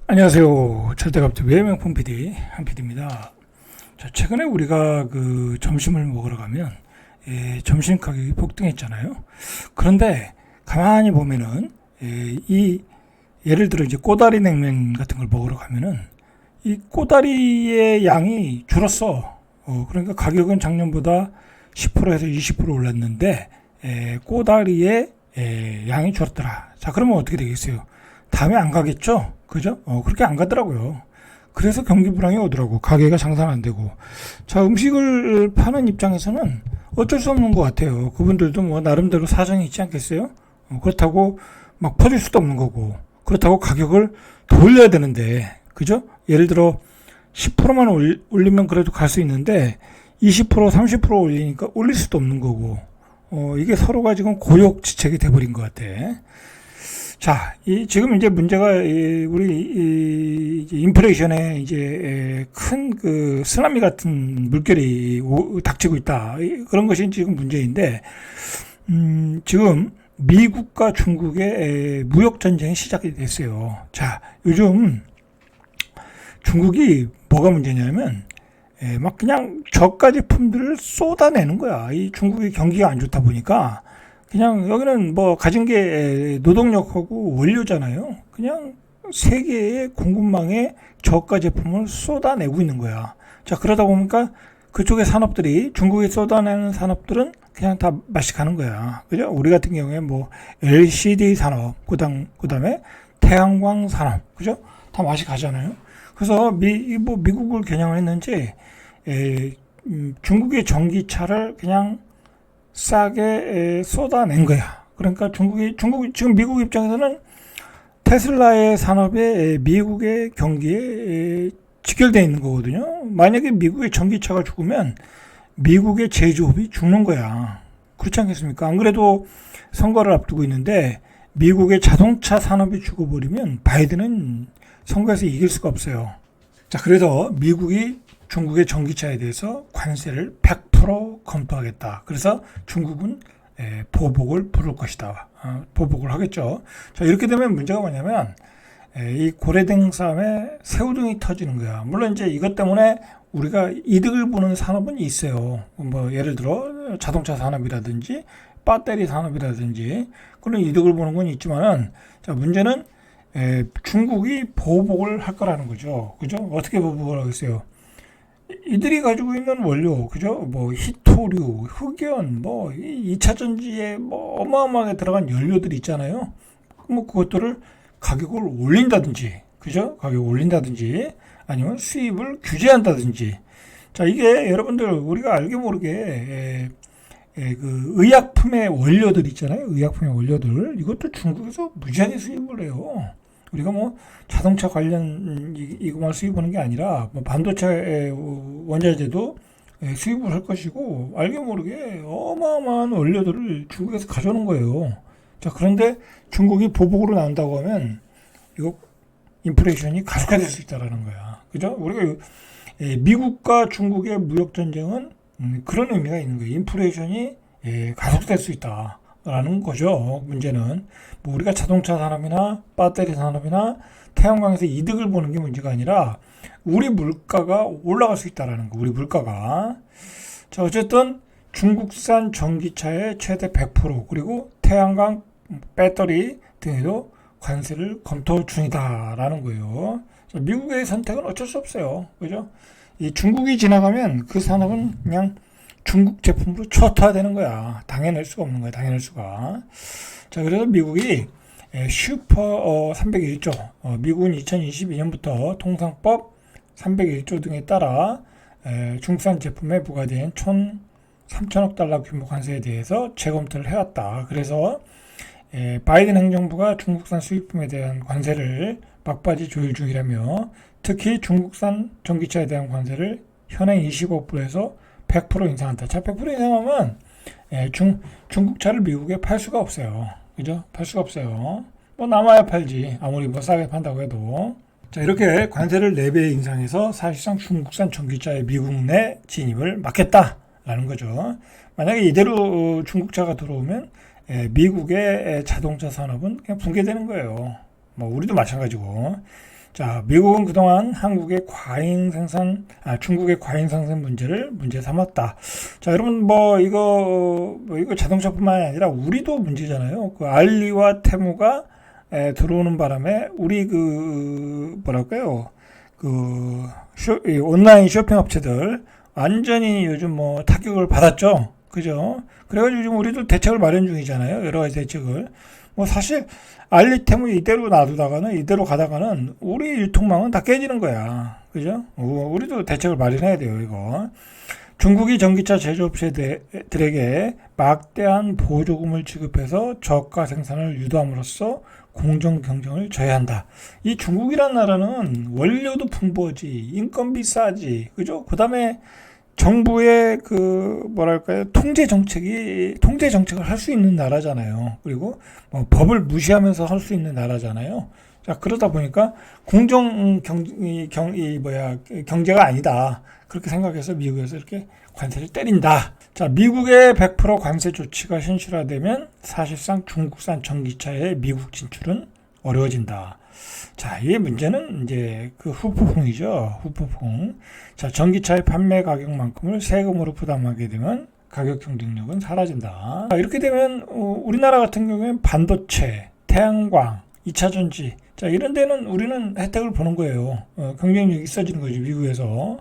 안녕하세요. 절대값집 외명품 PD 한 PD입니다. 자, 최근에 우리가 점심을 먹으러 가면 점심 가격이 폭등했잖아요. 그런데 가만히 보면은 예를 들어 이제 꼬다리 냉면 같은 걸 먹으러 가면은 이 꼬다리의 양이 줄었어. 그러니까 가격은 작년보다 10%에서 20% 올랐는데 꼬다리의 양이 줄었더라. 자, 그러면 어떻게 되겠어요? 다음에 안 가겠죠? 그죠? 그렇게 안 가더라고요. 그래서 경기 불황이 오더라고. 가게가 장사가 안 되고. 자, 음식을 파는 입장에서는 어쩔 수 없는 것 같아요. 그분들도 뭐 나름대로 사정이 있지 않겠어요? 그렇다고 막 퍼줄 수도 없는 거고. 그렇다고 가격을 더 올려야 되는데. 그죠? 예를 들어 10%만 올리면 그래도 갈 수 있는데 20% 30% 올리니까 올릴 수도 없는 거고. 이게 서로가 지금 고욕지책이 돼버린 것 같아. 자, 지금 이제 문제가 우리 인플레이션에 이제 큰 쓰나미 같은 물결이 닥치고 있다. 그런 것이 지금 문제인데, 지금 미국과 중국의 무역 전쟁이 시작이 됐어요. 자, 요즘 중국이 뭐가 문제냐면 막 그냥 저가 제품들을 쏟아내는 거야. 이 중국의 경기가 안 좋다 보니까. 그냥 여기는 뭐 가진 게 노동력하고 원료잖아요. 그냥 세계의 공급망에 저가 제품을 쏟아내고 있는 거야. 자, 그러다 보니까 그쪽의 산업들이 중국에 쏟아내는 산업들은 그냥 다 맛이 가는 거야. 그죠? 우리 같은 경우에 뭐 LCD 산업, 그다음에 태양광 산업, 그죠? 다 맛이 가잖아요. 그래서 미국을 겨냥을 했는지 중국의 전기차를 그냥 싸게 쏟아낸 거야. 그러니까 지금 미국 입장에서는 테슬라의 산업에 미국의 경기에 직결되어 있는 거거든요. 만약에 미국의 전기차가 죽으면 미국의 제조업이 죽는 거야. 그렇지 않겠습니까? 안 그래도 선거를 앞두고 있는데 미국의 자동차 산업이 죽어버리면 바이든은 선거에서 이길 수가 없어요. 자, 그래서 미국이 중국의 전기차에 대해서 관세를 100% 검토하겠다. 그래서 중국은 보복을 부를 것이다. 보복을 하겠죠. 자, 이렇게 되면 문제가 뭐냐면 이 고래등 싸움에 새우등이 터지는 거야. 물론 이제 이것 때문에 우리가 이득을 보는 산업은 있어요. 뭐 예를 들어 자동차 산업이라든지 배터리 산업이라든지 그런 이득을 보는 건 있지만은, 자, 문제는 중국이 보복을 할 거라는 거죠. 그죠? 어떻게 보복을 하겠어요? 이들이 가지고 있는 원료, 그죠? 뭐 히토류, 흑연, 뭐 2차 전지에 뭐 어마어마하게 들어간 연료들이 있잖아요. 뭐 그것들을 가격을 올린다든지, 그죠? 가격을 올린다든지, 아니면 수입을 규제한다든지. 자, 이게 여러분들 우리가 알게 모르게 의약품의 원료들 있잖아요. 의약품의 원료들, 이것도 중국에서 무지하게 수입을 해요. 우리가 뭐 자동차 관련 이것만 수입하는 게 아니라 뭐 반도체 원자재도 수입을 할 것이고, 알게 모르게 어마어마한 원료들을 중국에서 가져오는 거예요. 자, 그런데 중국이 보복으로 나온다고 하면 이거 인플레이션이 가속화될 수 있다라는 거야. 그죠? 우리가 미국과 중국의 무역 전쟁은 그런 의미가 있는 거예요. 인플레이션이 가속될 수 있다. 라는 거죠. 문제는 뭐 우리가 자동차 산업이나 배터리 산업이나 태양광에서 이득을 보는 게 문제가 아니라 우리 물가가 올라갈 수 있다라는 거. 우리 물가가. 자, 어쨌든 중국산 전기차의 최대 100% 그리고 태양광 배터리 등에도 관세를 검토 중이다라는 거예요. 자, 미국의 선택은 어쩔 수 없어요. 그죠? 이 중국이 지나가면 그 산업은 그냥 중국 제품으로 초토화되는 거야. 당해낼 수가 없는 거야. 당해낼 수가. 자, 그래서 미국이 슈퍼 301조, 미국은 2022년부터 통상법 301조 등에 따라 중국산 제품에 부과된 총 3천억 달러 규모 관세에 대해서 재검토를 해왔다. 그래서 바이든 행정부가 중국산 수입품에 대한 관세를 막바지 조율 중이라며, 특히 중국산 전기차에 대한 관세를 현행 25%에서 100% 인상한다. 자, 100% 인상하면 중국차를 미국에 팔 수가 없어요. 그죠? 팔 수가 없어요. 뭐 남아야 팔지. 아무리 뭐 싸게 판다고 해도. 자, 이렇게 관세를 4배 인상해서 사실상 중국산 전기차의 미국 내 진입을 막겠다라는 거죠. 만약에 이대로 중국차가 들어오면 미국의 자동차 산업은 그냥 붕괴되는 거예요. 뭐 우리도 마찬가지고. 자, 미국은 그동안 중국의 과잉 생산 문제를 문제 삼았다. 자, 여러분, 이거 자동차뿐만 아니라 우리도 문제잖아요. 그 알리와 테무가 들어오는 바람에 우리 이 온라인 쇼핑 업체들 완전히 요즘 타격을 받았죠. 그죠? 그래가지고 지금 우리도 대책을 마련 중이잖아요. 여러 가지 대책을. 사실 알리템을 이대로 놔두다가는 이대로 가다가는 우리 유통망은 다 깨지는 거야. 그죠? 우리도 대책을 마련해야 돼요, 이거. 중국이 전기차 제조업체들에게 막대한 보조금을 지급해서 저가 생산을 유도함으로써 공정 경쟁을 저해한다. 이 중국이란 나라는 원료도 풍부하지, 인건비 싸지, 그죠? 그 다음에 정부의 통제 정책을 할 수 있는 나라잖아요. 그리고 법을 무시하면서 할 수 있는 나라잖아요. 자, 그러다 보니까 경제가 아니다. 그렇게 생각해서 미국에서 이렇게 관세를 때린다. 자, 미국의 100% 관세 조치가 현실화되면 사실상 중국산 전기차의 미국 진출은 어려워진다. 자, 이 문제는 이제 그 후폭풍이죠. 후폭풍. 자, 전기차의 판매 가격만큼을 세금으로 부담하게 되면 가격 경쟁력은 사라진다. 자, 이렇게 되면 우리나라 같은 경우에는 반도체, 태양광, 2차 전지, 자, 이런 데는 우리는 혜택을 보는 거예요. 경쟁력이 있어지는 거지, 미국에서.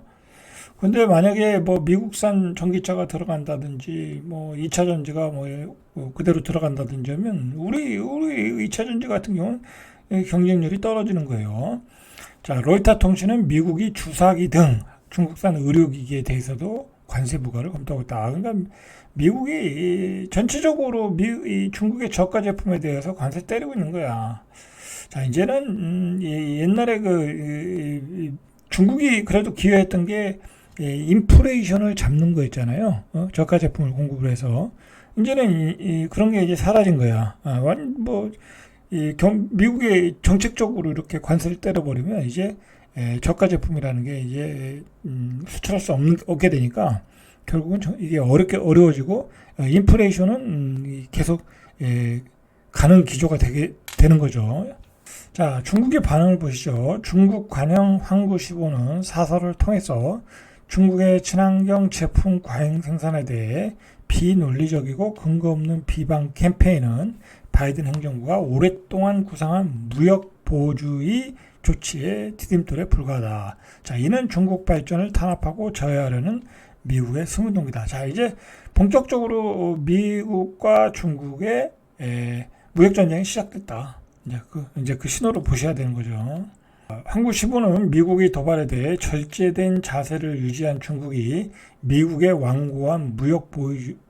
근데 만약에 미국산 전기차가 들어간다든지 2차 전지가 그대로 들어간다든지 하면 우리 2차 전지 같은 경우는 경쟁률이 떨어지는 거예요. 자, 로이터 통신은 미국이 주사기 등 중국산 의료기기에 대해서도 관세 부과를 검토하고 있다. 그러니까 미국이 전체적으로 이 중국의 저가 제품에 대해서 관세 때리고 있는 거야. 자, 이제는 옛날에 중국이 그래도 기여했던 게 인플레이션을 잡는 거였잖아요. 저가 제품을 공급을 해서 이제는 그런 게 이제 사라진 거야. 미국의 정책적으로 이렇게 관세를 때려버리면 이제 저가 제품이라는 게 이제 수출할 수 없게 되니까 결국은 이게 어려워지고 인플레이션은 계속 가는 기조가 되는 거죠. 자, 중국의 반응을 보시죠. 중국 관영 황구15는 사설을 통해서 중국의 친환경 제품 과잉 생산에 대해 비논리적이고 근거 없는 비방 캠페인은 바이든 행정부가 오랫동안 구상한 무역 보호주의 조치의 디딤돌에 불과하다. 자, 이는 중국 발전을 탄압하고 저해하려는 미국의 스무동기다. 자, 이제 본격적으로 미국과 중국의 무역 전쟁이 시작됐다. 이제 그 신호로 보셔야 되는 거죠. 황구15는 미국의 도발에 대해 절제된 자세를 유지한 중국이 미국의 완고한 무역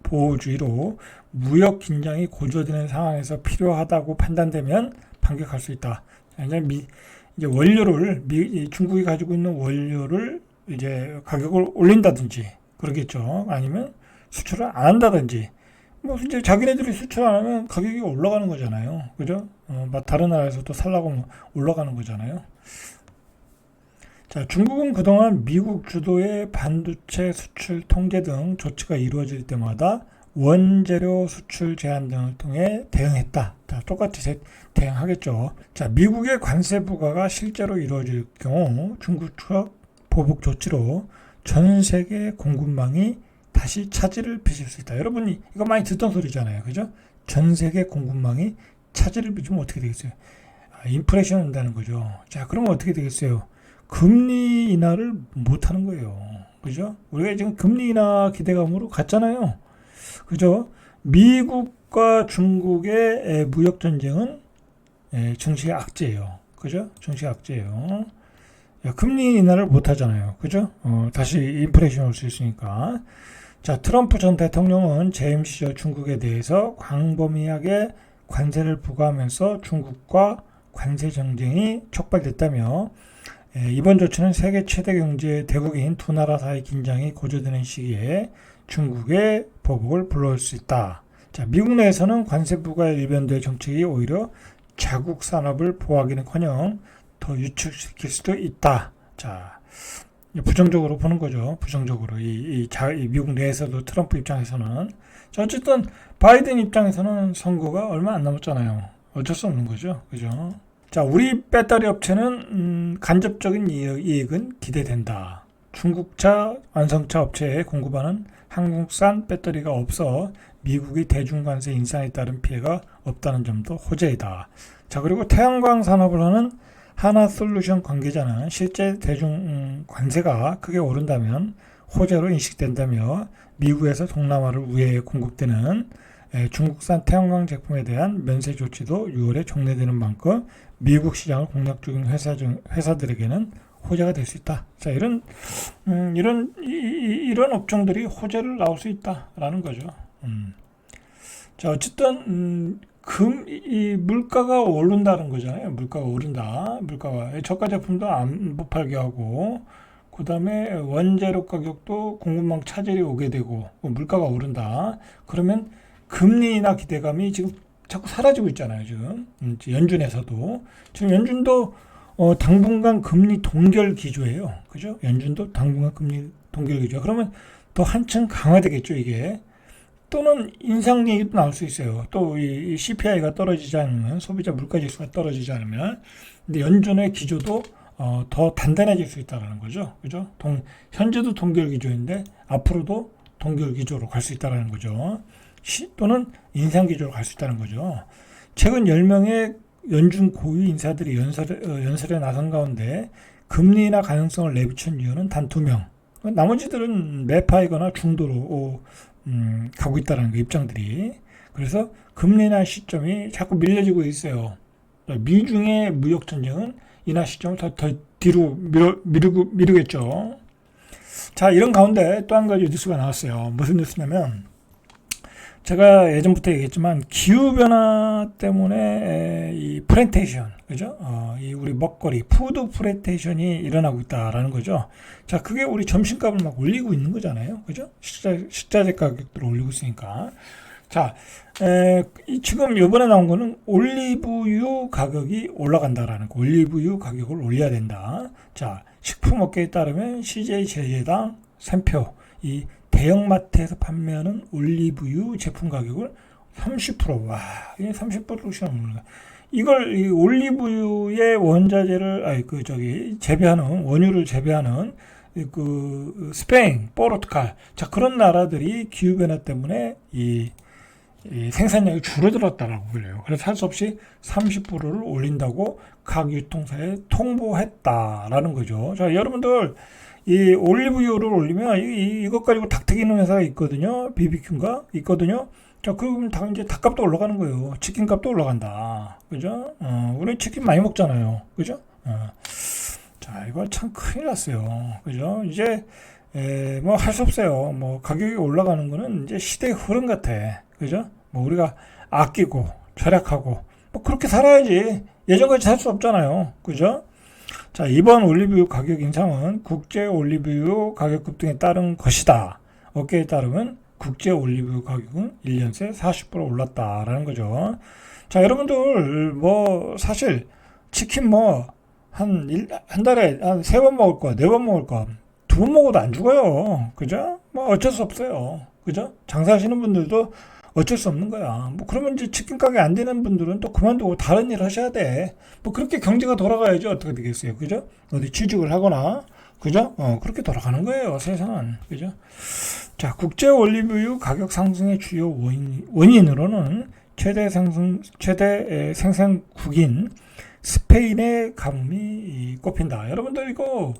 보호주의로 무역 긴장이 고조되는 상황에서 필요하다고 판단되면 반격할 수 있다. 이제 중국이 가지고 있는 원료를 이제 가격을 올린다든지 그러겠죠. 아니면 수출을 안 한다든지. 이제 자기네들이 수출 안 하면 가격이 올라가는 거잖아요. 그죠? 다른 나라에서 또 살라고 올라가는 거잖아요. 자, 중국은 그동안 미국 주도의 반도체 수출 통제 등 조치가 이루어질 때마다 원재료 수출 제한 등을 통해 대응했다. 자, 똑같이 대응하겠죠. 자, 미국의 관세 부과가 실제로 이루어질 경우 중국 측 보복 조치로 전 세계 공급망이 다시 차질을 빚을 수 있다. 여러분이 이거 많이 듣던 소리잖아요. 그죠? 전 세계 공급망이 차질을 빚으면 어떻게 되겠어요? 인플레이션 한다는 거죠. 자, 그러면 어떻게 되겠어요? 금리 인하를 못 하는 거예요. 그죠? 우리가 지금 금리 인하 기대감으로 갔잖아요. 그죠? 미국과 중국의 무역 전쟁은 증시의 악재예요. 그죠? 증시의 악재예요. 금리 인하를 못 하잖아요. 그죠? 다시 인플레이션 올 수 있으니까. 자, 트럼프 전 대통령은 재임 시절 중국에 대해서 광범위하게 관세를 부과하면서 중국과 관세 전쟁이 촉발됐다며 이번 조치는 세계 최대 경제 대국인 두 나라 사이 긴장이 고조되는 시기에 중국의 보복을 불러올 수 있다. 자, 미국 내에서는 관세 부과의 일변도의 정책이 오히려 자국 산업을 보호하기는커녕 더 유축시킬 수도 있다. 자, 부정적으로 보는 거죠. 부정적으로 이 미국 내에서도 트럼프 입장에서는. 자, 어쨌든 바이든 입장에서는 선거가 얼마 안 남았잖아요. 어쩔 수 없는 거죠. 그죠? 자, 우리 배터리 업체는 간접적인 이익은 기대된다. 중국차 완성차 업체에 공급하는 한국산 배터리가 없어 미국의 대중관세 인상에 따른 피해가 없다는 점도 호재이다. 자, 그리고 태양광 산업을 하는 하나솔루션 관계자는 실제 대중 관세가 크게 오른다면 호재로 인식된다며 미국에서 동남아를 우회해 공급되는 중국산 태양광 제품에 대한 면세 조치도 6월에 종료되는 만큼 미국 시장을 공략 중인 회사들에게는 호재가 될 수 있다. 자, 이런 업종들이 호재를 나올 수 있다라는 거죠. 자, 어쨌든 이 물가가 오른다는 거잖아요. 물가가 오른다. 물가가 저가 제품도 안 팔게 하고, 그 다음에 원재료 가격도 공급망 차질이 오게 되고, 물가가 오른다. 그러면 금리나 기대감이 지금 자꾸 사라지고 있잖아요. 지금 연준에서도 지금 연준도 당분간 금리 동결 기조예요. 그죠? 연준도 당분간 금리 동결 기조. 그러면 더 한층 강화되겠죠, 이게. 또는 인상 얘기도 나올 수 있어요. 또 이 CPI가 떨어지지 않으면, 소비자 물가 지수가 떨어지지 않으면, 근데 연준의 기조도 더 단단해질 수 있다는 거죠. 그죠? 현재도 동결 기조인데 앞으로도 동결 기조로 갈 수 있다는 거죠. 또는 인상 기조로 갈 수 있다는 거죠. 최근 10명의 연준 고위 인사들이 연설에 나선 가운데 금리나 가능성을 내비친 이유는 단 2명. 나머지들은 매파이거나 중도로 가고 있다는 그 입장들이. 그래서 금리나 시점이 자꾸 밀려지고 있어요. 미중의 무역 전쟁은 인하 시점을 더 뒤로 미루겠죠. 자, 이런 가운데 또 한 가지 뉴스가 나왔어요. 무슨 뉴스냐면, 제가 예전부터 얘기했지만 기후변화 때문에 이 플랜테이션, 그죠? 이 우리 먹거리, 푸드 플랜테이션이 일어나고 있다라는 거죠. 자, 그게 우리 점심값을 막 올리고 있는 거잖아요. 그죠? 식자재 가격들을 올리고 있으니까. 자, 지금 이번에 나온 거는 올리브유 가격이 올라간다라는 거. 올리브유 가격을 올려야 된다. 자, 식품업계에 따르면 CJ 제재당 샘표, 이 대형마트에서 판매하는 올리브유 제품 가격을 30%, 와, 이게 30%씩 넘는 거야. 이걸 이 올리브유의 원자재를 재배하는 원유를 재배하는 그 스페인, 포르투갈, 자, 그런 나라들이 기후 변화 때문에 이 생산량이 줄어들었다라고 그래요. 그래서 할 수 없이 30%를 올린다고 각 유통사에 통보했다라는 거죠. 자, 여러분들 이 올리브유를 올리면 이것 가지고 닭 튀기는 회사가 있거든요. BBQ인가 있거든요. 자, 그럼 이제 닭값도 올라가는 거예요. 치킨값도 올라간다. 그죠? 우리 치킨 많이 먹잖아요. 그죠? 자, 이거 참 큰일 났어요. 그죠? 이제 뭐 할 수 없어요. 뭐 가격이 올라가는 거는 이제 시대의 흐름 같아. 그죠? 뭐 우리가 아끼고 절약하고 뭐 그렇게 살아야지. 예전같이 살 수 없잖아요. 그죠? 자, 이번 올리브유 가격 인상은 국제 올리브유 가격 급등에 따른 것이다. 업계에 따르면 국제 올리브유 가격은 1년 새 40% 올랐다라는 거죠. 자, 여러분들 뭐 사실 치킨 뭐 한 달에 한 3번 먹을 거야, 4번 먹을 거야. 2번 먹어도 안 죽어요. 그죠? 뭐 어쩔 수 없어요. 그죠? 장사하시는 분들도 어쩔 수 없는 거야. 뭐 그러면 이제 치킨 가게 안 되는 분들은 또 그만두고 다른 일 하셔야 돼. 뭐 그렇게 경제가 돌아가야지 어떻게 되겠어요. 그죠? 어디 취직을 하거나, 그죠? 그렇게 돌아가는 거예요. 세상은. 그죠? 자, 국제 올리브유 가격 상승의 주요 원인으로는 최대 생산국인 스페인의 가뭄이 꼽힌다. 여러분들 이거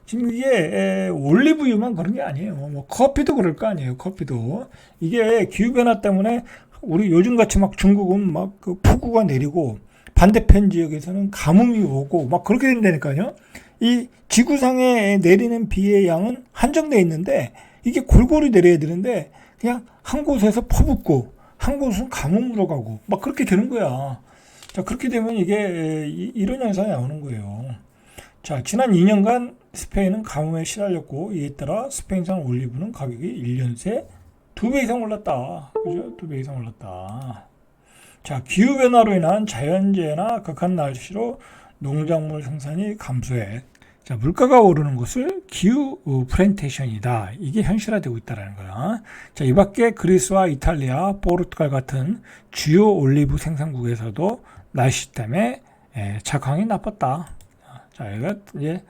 지금 이게 올리브유만 그런 게 아니에요. 뭐 커피도 그럴 거 아니에요. 커피도 이게 기후 변화 때문에 우리 요즘 같이 막 중국은 막 그 폭우가 내리고 반대편 지역에서는 가뭄이 오고 막 그렇게 된다니까요. 이 지구상에 내리는 비의 양은 한정돼 있는데 이게 골고루 내려야 되는데 그냥 한 곳에서 퍼붓고 한 곳은 가뭄으로 가고 막 그렇게 되는 거야. 자, 그렇게 되면 이게 이런 현상이 나오는 거예요. 자, 지난 2년간 스페인은 가뭄에 시달렸고 이에 따라 스페인산 올리브는 가격이 1년 새 2배 이상 올랐다. 그죠? 2배 이상 올랐다. 자, 기후변화로 인한 자연재해나 극한 날씨로 농작물 생산이 감소해. 자, 물가가 오르는 것을 기후 플랜테이션이다. 이게 현실화되고 있다는 거야. 자, 이 밖에 그리스와 이탈리아, 포르투갈 같은 주요 올리브 생산국에서도 날씨 때문에 착황이 나빴다. 자, 이거 이제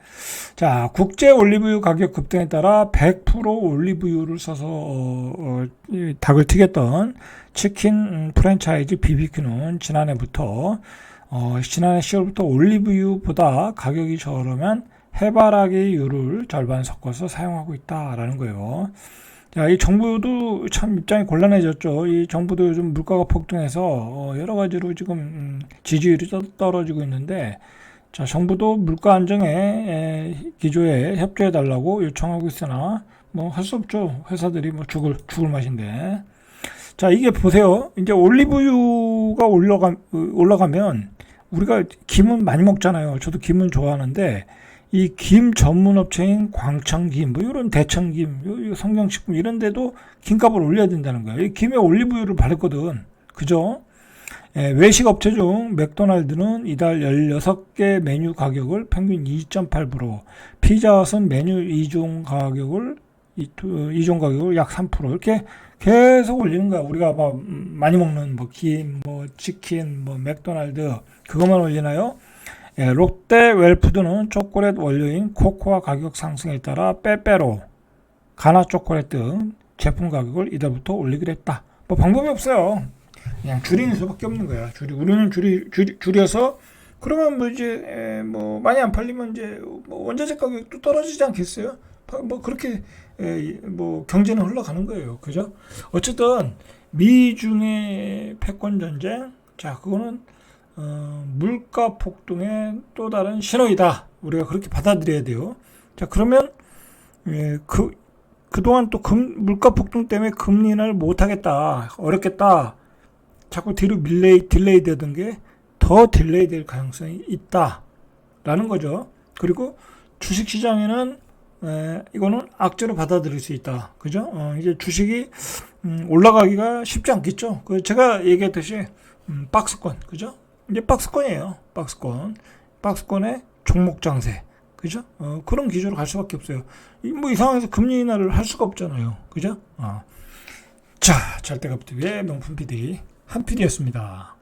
자, 국제 올리브유 가격 급등에 따라 100% 올리브유를 써서 닭을 튀겼던 치킨 프랜차이즈 BBQ는 지난해 10월부터 올리브유보다 가격이 저렴한 해바라기유를 절반 섞어서 사용하고 있다라는 거예요. 자, 이 정부도 참 입장이 곤란해졌죠. 이 정부도 요즘 물가가 폭등해서 여러 가지로 지금 지지율이 떨어지고 있는데, 자, 정부도 물가 안정에 기조에 협조해 달라고 요청하고 있으나 뭐 할 수 없죠. 회사들이 뭐 죽을 맛인데. 자, 이게 보세요. 이제 올리브유가 올라가면 우리가 김은 많이 먹잖아요. 저도 김은 좋아하는데 이 김 전문 업체인 광천김, 뭐 이런 대천김, 성경식품 이런 데도 김값을 올려야 된다는 거예요. 이 김에 올리브유를 바르거든. 그죠? 외식 업체 중 맥도날드는 이달 16개 메뉴 가격을 평균 2.8%, 피자헛은 메뉴 2종 가격을 약 3% 이렇게 계속 올리는 거야. 우리가 막 많이 먹는 뭐 김, 뭐 치킨, 뭐 맥도날드 그것만 올리나요? 롯데 웰푸드는 초콜릿 원료인 코코아 가격 상승에 따라 빼빼로, 가나 초콜릿 등 제품 가격을 이달부터 올리기로 했다. 뭐 방법이 없어요. 그냥 줄이는 수밖에 없는 거야. 우리는 줄여서 그러면 뭐 이제 뭐 많이 안 팔리면 이제 뭐 원자재 가격도 떨어지지 않겠어요? 뭐 그렇게 뭐 경제는 흘러가는 거예요. 그죠? 어쨌든 미중의 패권 전쟁, 자 그거는 물가 폭등의 또 다른 신호이다. 우리가 그렇게 받아들여야 돼요. 자 그러면 그동안 또 물가 폭등 때문에 금리 인하를 못하겠다, 어렵겠다, 자꾸 뒤로 딜레이 되던 게 더 딜레이 될 가능성이 있다라는 거죠. 그리고 주식시장에는 이거는 악재로 받아들일 수 있다. 그죠? 이제 주식이 올라가기가 쉽지 않겠죠. 제가 얘기했듯이 박스권, 그죠? 이제 박스권이에요. 박스권의 종목 장세, 그죠? 그런 기조로 갈 수밖에 없어요. 뭐 이 상황에서 금리 인하를 할 수가 없잖아요. 그죠? 자, 절대값TV의 명품 PD 한PD였습니다.